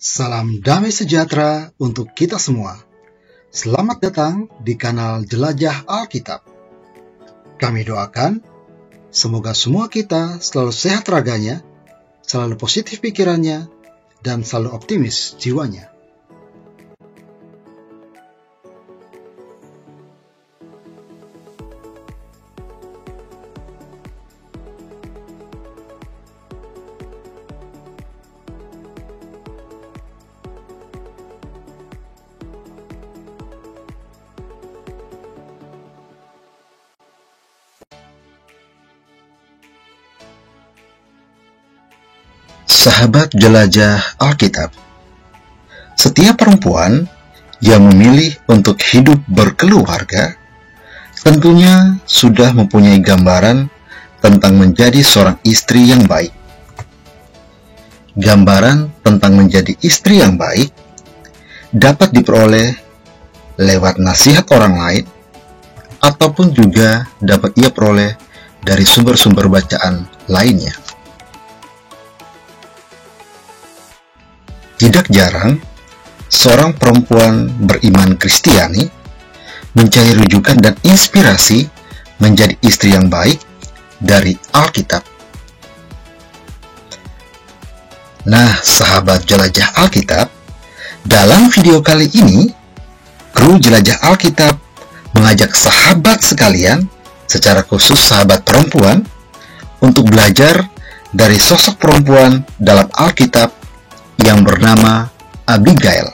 Salam damai sejahtera untuk kita semua. Selamat datang di kanal Jelajah Alkitab. Kami doakan, semoga semua kita selalu sehat raganya, selalu positif pikirannya, dan selalu optimis jiwanya. Sahabat jelajah Alkitab, setiap perempuan yang memilih untuk hidup berkeluarga tentunya sudah mempunyai gambaran tentang menjadi seorang istri yang baik. Gambaran tentang menjadi istri yang baik dapat diperoleh lewat nasihat orang lain ataupun juga dapat ia peroleh dari sumber-sumber bacaan lainnya. Tidak jarang, seorang perempuan beriman Kristiani mencari rujukan dan inspirasi menjadi istri yang baik dari Alkitab. Nah, sahabat jelajah Alkitab, dalam video kali ini, kru jelajah Alkitab mengajak sahabat sekalian, secara khusus sahabat perempuan, untuk belajar dari sosok perempuan dalam Alkitab yang bernama Abigail.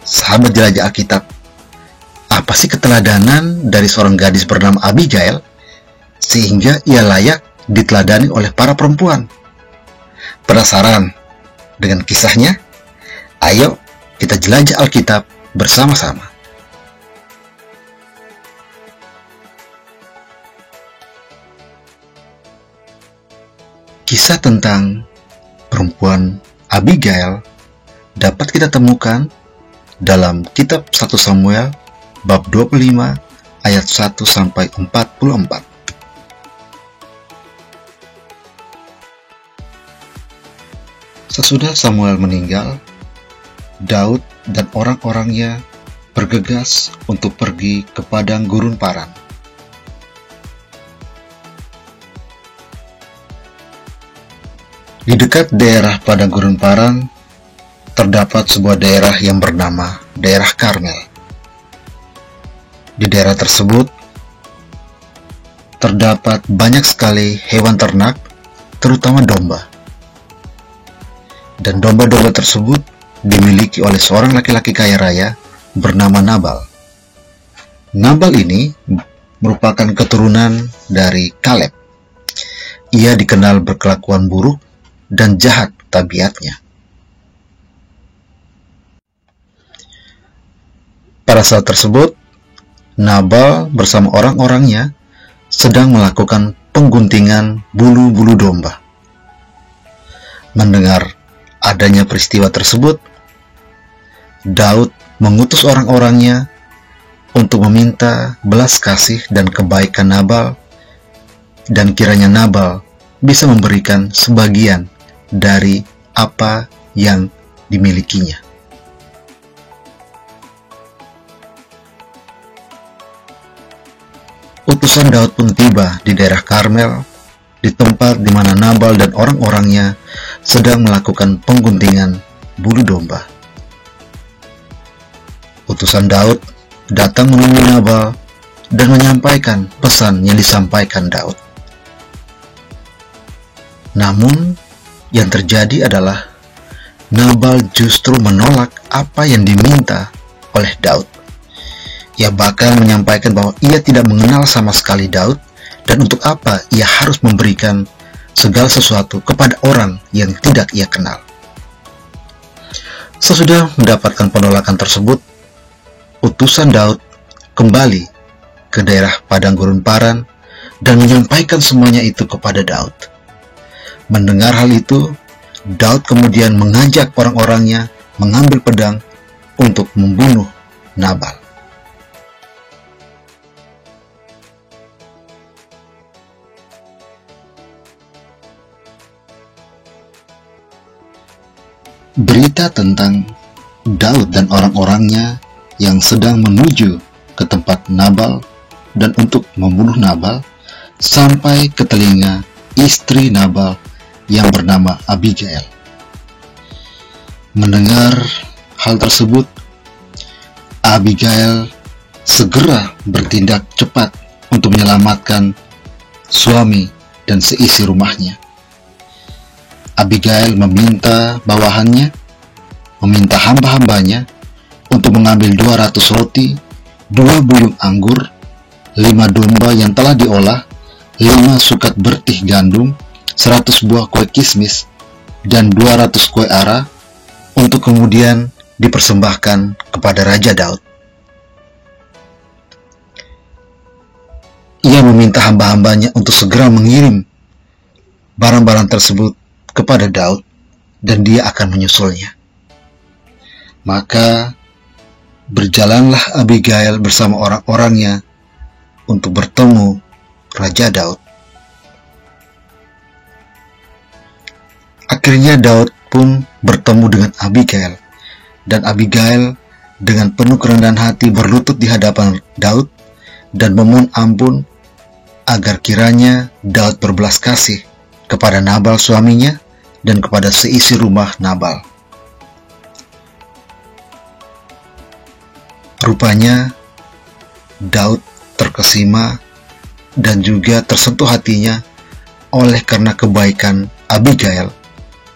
Sahabat jelajah Alkitab, apa sih keteladanan dari seorang gadis bernama Abigail sehingga ia layak diteladani oleh para perempuan? Penasaran dengan kisahnya? Ayo kita jelajah Alkitab bersama-sama. Kisah tentang perempuan Abigail dapat kita temukan dalam kitab 1 Samuel bab 25 ayat 1 sampai 44. Sesudah Samuel meninggal, Daud dan orang-orangnya bergegas untuk pergi ke padang gurun Paran. Di dekat daerah padang gurun Paran, terdapat sebuah daerah yang bernama daerah Karmel. Di daerah tersebut, terdapat banyak sekali hewan ternak, terutama domba. Dan domba-domba tersebut dimiliki oleh seorang laki-laki kaya raya bernama Nabal. Nabal ini merupakan keturunan dari Kaleb. Ia dikenal berkelakuan buruk dan jahat tabiatnya. Pada saat tersebut, Nabal bersama orang-orangnya sedang melakukan pengguntingan bulu-bulu domba. Mendengar adanya peristiwa tersebut, Daud mengutus orang-orangnya untuk meminta belas kasih dan kebaikan Nabal, dan kiranya Nabal bisa memberikan sebagian dari apa yang dimilikinya. Utusan Daud pun tiba di daerah Karmel, di tempat di mana Nabal dan orang-orangnya sedang melakukan pengguntingan bulu domba. Utusan Daud datang menemui Nabal dan menyampaikan pesan yang disampaikan Daud. Namun, yang terjadi adalah Nabal justru menolak apa yang diminta oleh Daud. Ia bahkan menyampaikan bahwa ia tidak mengenal sama sekali Daud, dan untuk apa ia harus memberikan segala sesuatu kepada orang yang tidak ia kenal. Sesudah mendapatkan penolakan tersebut, utusan Daud kembali ke daerah padang gurun Paran dan menyampaikan semuanya itu kepada Daud. Mendengar hal itu, Daud kemudian mengajak orang-orangnya mengambil pedang untuk membunuh Nabal. Berita tentang Daud dan orang-orangnya yang sedang menuju ke tempat Nabal dan untuk membunuh Nabal sampai ke telinga istri Nabal yang bernama Abigail. Mendengar hal tersebut, Abigail segera bertindak cepat untuk menyelamatkan suami dan seisi rumahnya. Abigail meminta bawahannya, meminta hamba-hambanya untuk mengambil 200 roti, 2 bulung anggur, 5 domba yang telah diolah, 5 sukat bertih gandum, 100 buah kue kismis, dan 200 kue ara, untuk kemudian dipersembahkan kepada Raja Daud. Ia meminta hamba-hambanya untuk segera mengirim barang-barang tersebut kepada Daud, dan dia akan menyusulnya. Maka berjalanlah Abigail bersama orang-orangnya untuk bertemu Raja Daud. Akhirnya Daud pun bertemu dengan Abigail, dan Abigail dengan penuh kerendahan hati berlutut di hadapan Daud dan memohon ampun agar kiranya Daud berbelas kasih kepada Nabal suaminya dan kepada seisi rumah Nabal. Rupanya Daud terkesima dan juga tersentuh hatinya oleh karena kebaikan Abigail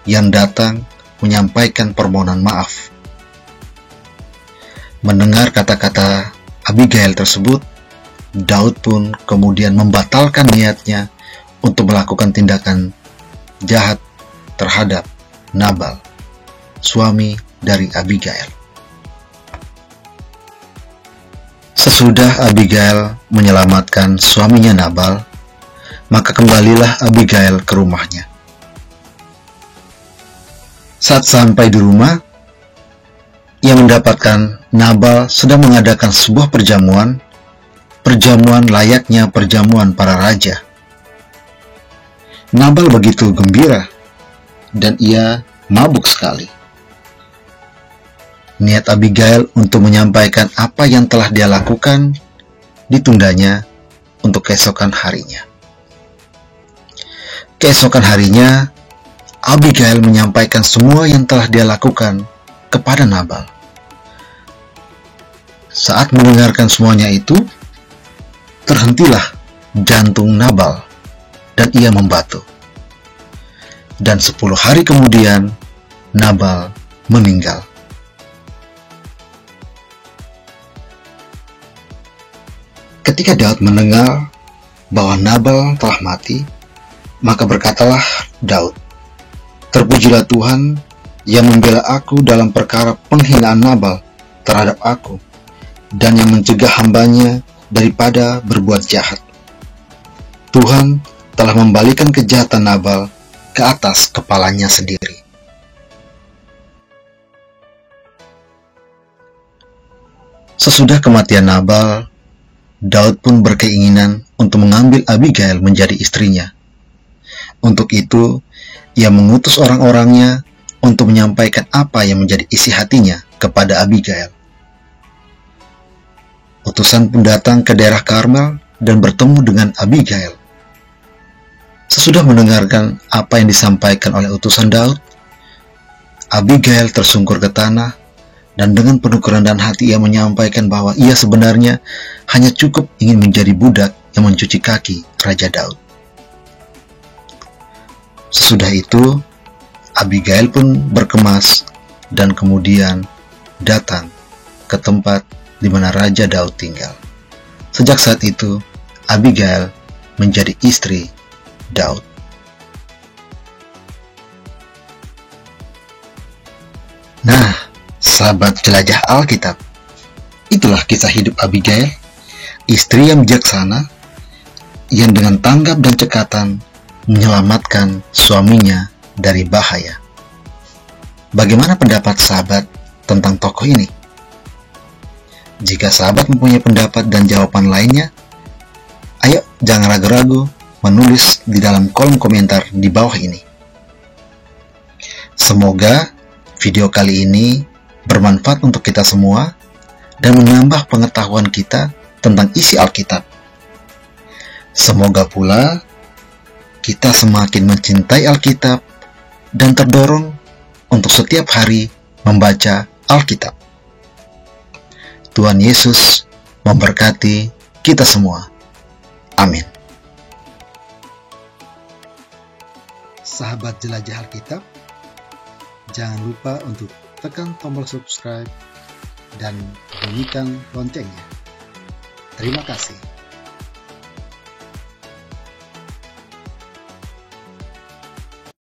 yang datang menyampaikan permohonan maaf. Mendengar kata-kata Abigail tersebut, Daud pun kemudian membatalkan niatnya untuk melakukan tindakan jahat terhadap Nabal, suami dari Abigail. Sesudah Abigail menyelamatkan suaminya Nabal, maka kembalilah Abigail ke rumahnya. Saat sampai di rumah, ia mendapatkan Nabal sedang mengadakan sebuah perjamuan layaknya perjamuan para raja. Nabal begitu gembira dan ia mabuk sekali. Niat Abigail untuk menyampaikan apa yang telah dia lakukan ditundanya untuk keesokan harinya. Keesokan harinya, Abigail menyampaikan semua yang telah dia lakukan kepada Nabal. Saat mendengarkan semuanya itu, terhentilah jantung Nabal dan ia membatu. Dan 10 hari kemudian, Nabal meninggal. Ketika Daud mendengar bahwa Nabal telah mati, maka berkatalah Daud, "Terpujilah Tuhan yang membela aku dalam perkara penghinaan Nabal terhadap aku, dan yang mencegah hambanya daripada berbuat jahat. Tuhan telah membalikan kejahatan Nabal ke atas kepalanya sendiri." Sesudah kematian Nabal, Daud pun berkeinginan untuk mengambil Abigail menjadi istrinya. Untuk itu, ia mengutus orang-orangnya untuk menyampaikan apa yang menjadi isi hatinya kepada Abigail. Utusan pun datang ke daerah Karmel dan bertemu dengan Abigail. Sesudah mendengarkan apa yang disampaikan oleh utusan Daud, Abigail tersungkur ke tanah, dan dengan penuh kerendahan hati ia menyampaikan bahwa ia sebenarnya hanya cukup ingin menjadi budak yang mencuci kaki Raja Daud. Sesudah itu, Abigail pun berkemas dan kemudian datang ke tempat di mana Raja Daud tinggal. Sejak saat itu, Abigail menjadi istri Daud. Nah, sahabat jelajah Alkitab, itulah kisah hidup Abigail, istri yang bijaksana, yang dengan tanggap dan cekatan menyelamatkan suaminya dari bahaya. Bagaimana pendapat sahabat tentang tokoh ini? Jika sahabat mempunyai pendapat dan jawaban lainnya, ayo jangan ragu-ragu menulis di dalam kolom komentar di bawah ini. Semoga Video kali ini bermanfaat untuk kita semua dan menambah pengetahuan kita tentang isi Alkitab. Semoga pula kita semakin mencintai Alkitab dan terdorong untuk setiap hari membaca Alkitab. Tuhan Yesus memberkati kita semua. Amin. Sahabat jelajah Alkitab, jangan lupa untuk tekan tombol subscribe dan bunyikan loncengnya. Terima kasih.